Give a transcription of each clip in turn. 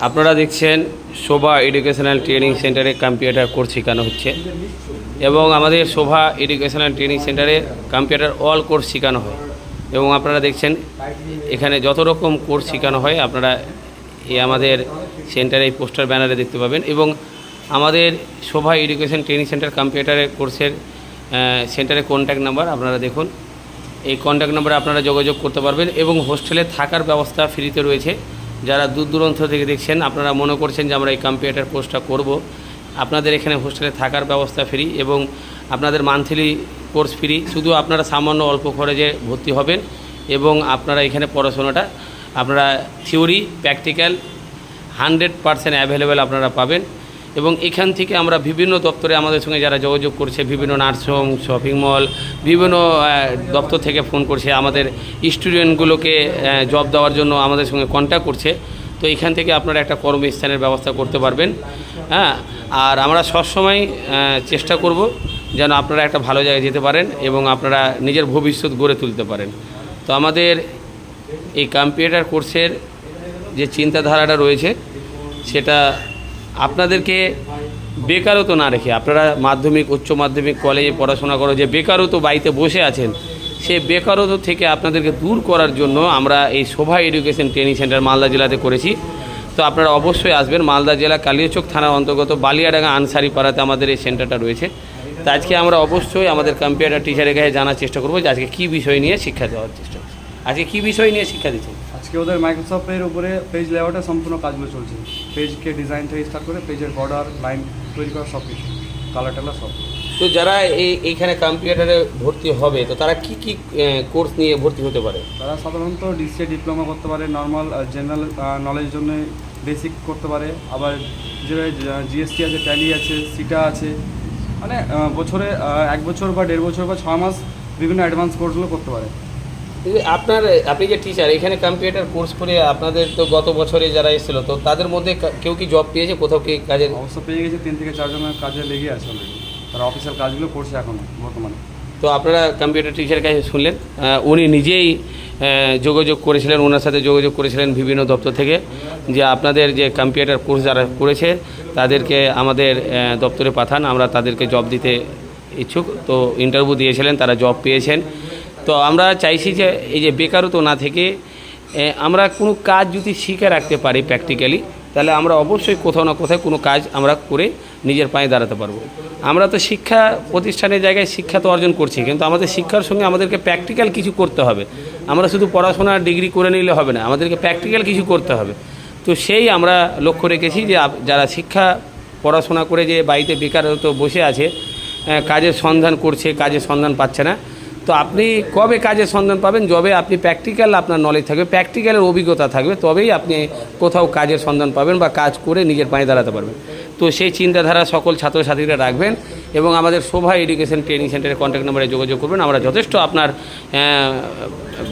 আপনারা দেখছেন শোভা educational training সেন্টারে কম্পিউটার কোর্স শেখানো হচ্ছে এবং আমাদের শোভা এডুকেশনাল ট্রেনিং সেন্টারে কম্পিউটার অল কোর্স শেখানো হয় এবং আপনারা দেখছেন এখানে যত রকম কোর্স শেখানো হয় আপনারা আমাদের সেন্টারে এই পোস্টার ব্যানারে দেখতে পাবেন। এবং আমাদের শোভা এডুকেশন ট্রেনিং সেন্টার কম্পিউটারের কোর্সের সেন্টারে কন্ট্যাক্ট নাম্বার আপনারা দেখুন, এই কন্ট্যাক্ট নাম্বারে আপনারা যোগাযোগ করতে পারবেন এবং হোস্টেলে থাকার ব্যবস্থা ফ্রিতে রয়েছে। যারা দূর দূরান্ত থেকে দেখছেন আপনারা মনে করছেন যে আমরা এই কম্পিউটার কোর্সটা করব, আপনাদের এখানে হোস্টেলে থাকার ব্যবস্থা ফ্রি এবং আপনাদের মান্থলি কোর্স ফ্রি। শুধু আপনারা সামান্য অল্প খরচে ভর্তি হবেন এবং আপনারা এখানে পড়াশোনাটা আপনারা থিওরি প্র্যাকটিক্যাল 100% অ্যাভেলেবেল আপনারা পাবেন। এবং এখান থেকে আমরা বিভিন্ন দপ্তরে আমাদের সঙ্গে যারা যোগাযোগ করছে, বিভিন্ন নার্সিংহোম, শপিং মল, বিভিন্ন দপ্তর থেকে ফোন করছে, আমাদের স্টুডেন্টগুলোকে জব দেওয়ার জন্য আমাদের সঙ্গে কন্ট্যাক্ট করছে। তো এখান থেকে আপনারা একটা কর্মস্থানের ব্যবস্থা করতে পারবেন। হ্যাঁ, আর আমরা সবসময় চেষ্টা করব যেন আপনারা একটা ভালো জায়গায় যেতে পারেন এবং আপনারা নিজের ভবিষ্যৎ গড়ে তুলতে পারেন। তো আমাদের এই কম্পিউটার কোর্সের যে চিন্তাধারাটা রয়েছে সেটা আপনাদেরকে বেকারত্ব না রেখে, আপনারা মাধ্যমিক, উচ্চ মাধ্যমিক, কলেজে পড়াশোনা করো, যে বেকারত্ব বাড়িতে বসে আছেন, সে বেকারত্ব থেকে আপনাদেরকে দূর করার জন্য আমরা এই শোভা এডুকেশন ট্রেনিং সেন্টার মালদা জেলাতে করেছি। তো আপনারা অবশ্যই আসবেন। মালদা জেলা কালিয়াচক থানার অন্তর্গত বালিয়াডাঙ্গা আনসারি পাড়াতে আমাদের এই সেন্টারটা রয়েছে। তো আজকে আমরা অবশ্যই আমাদের কম্পিউটার টিচারের কাছে জানার চেষ্টা করবো যে আজকে কী বিষয় নিয়ে শিক্ষা দেওয়ার চেষ্টা করছি, আজকে কী বিষয় নিয়ে শিক্ষা দিচ্ছেন। আজকে ওদের মাইক্রোসফটের উপরে পেজ লেআউটের সম্পূর্ণ কাজগুলো চলছে। পেজকে ডিজাইন থেকে স্টার্ট করে পেজের বর্ডার লাইন তৈরি করা সব কিছু, কালার টালার সব। তো যারা এইখানে কম্পিউটারে ভর্তি হবে তো তারা কি কি কোর্স নিয়ে ভর্তি হতে পারে? তারা সাধারণত ডিসিএ ডিপ্লোমা করতে পারে, নর্মাল জেনারেল নলেজের জন্য বেসিক করতে পারে, আবার যে জিএসটি আছে, ট্যালি আছে, সিটা আছে, মানে বছরে 1 বছর বা 1.5 বছর বা 6 মাস বিভিন্ন অ্যাডভান্স কোর্সগুলো করতে পারে। আপনি যে টিচার, এখানে কম্পিউটার কোর্স করে আপনাদের তো গত বছরে যারা এসেছিলো তো তাদের মধ্যে কেউ কি জব পেয়েছে, কোথাও কি কাজে? অবশ্য পেয়ে গেছে, 3 থেকে 4 জনের কাজে লেগে আছে অলরেডি, তারা অফিসিয়াল কাজগুলো করছে এখন বর্তমানে। তো আপনারা কম্পিউটার টিচারের কাছে শুনলেন, উনি নিজেই যোগাযোগ করেছিলেন, ওনার সাথে যোগাযোগ করেছিলেন বিভিন্ন দপ্তর থেকে যে আপনাদের যে কম্পিউটার কোর্স যারা করেছে তাদেরকে আমাদের দপ্তরে পাঠান, আমরা তাদেরকে জব দিতে ইচ্ছুক। তো ইন্টারভিউ দিয়েছিলেন, তারা জব পেয়েছেন। তো আমরা চাইছি যে এই যে বেকারত্ব না থেকে আমরা কোনো কাজ যদি শিখে রাখতে পারি প্র্যাকটিক্যালি, তাহলে আমরা অবশ্যই কোথাও না কোথাও কোনো কাজ আমরা করে নিজের পায়ে দাঁড়াতে পারবো। আমরা তো শিক্ষা প্রতিষ্ঠানের জায়গায় শিক্ষা তো অর্জন করছি, কিন্তু আমাদের শিক্ষার সঙ্গে আমাদেরকে প্র্যাকটিক্যাল কিছু করতে হবে। আমরা শুধু পড়াশোনার ডিগ্রি করে নিলে হবে না, আমাদেরকে প্র্যাকটিক্যাল কিছু করতে হবে। তো সেই আমরা লক্ষ্য রেখেছি যে যারা শিক্ষা পড়াশোনা করে যে বাড়িতে বেকারত্ব বসে আছে, কাজের সন্ধান করছে, কাজের সন্ধান পাচ্ছে না, তো আপনি কবে কাজের সন্ধান পাবেন? যবে আপনি প্র্যাকটিক্যাল আপনার নলেজ থাকবে, প্র্যাকটিক্যালের অভিজ্ঞতা থাকবে, তবেই আপনি কোথাও কাজের সন্ধান পাবেন বা কাজ করে নিজের পায়ে দাঁড়াতে পারবেন। তো সেই চিন্তাধারা সকল ছাত্রছাত্রীরা রাখবেন এবং আমাদের শোভা এডুকেশন ট্রেনিং সেন্টারের কন্ট্যাক্ট নম্বরে যোগাযোগ করবেন। আমরা যথেষ্ট আপনার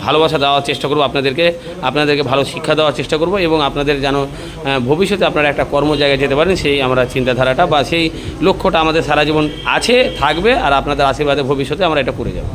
ভালোবাসা দেওয়ার চেষ্টা করব, আপনাদেরকে ভালো শিক্ষা দেওয়ার চেষ্টা করব এবং আপনাদের যেন ভবিষ্যতে আপনারা একটা কর্ম জায়গায় যেতে পারেন, সেই আমরা চিন্তাধারাটা বা সেই লক্ষ্যটা আমাদের সারা জীবন আছে, থাকবে, আর আপনাদের আশীর্বাদে ভবিষ্যতে আমরা এটা করে যাব।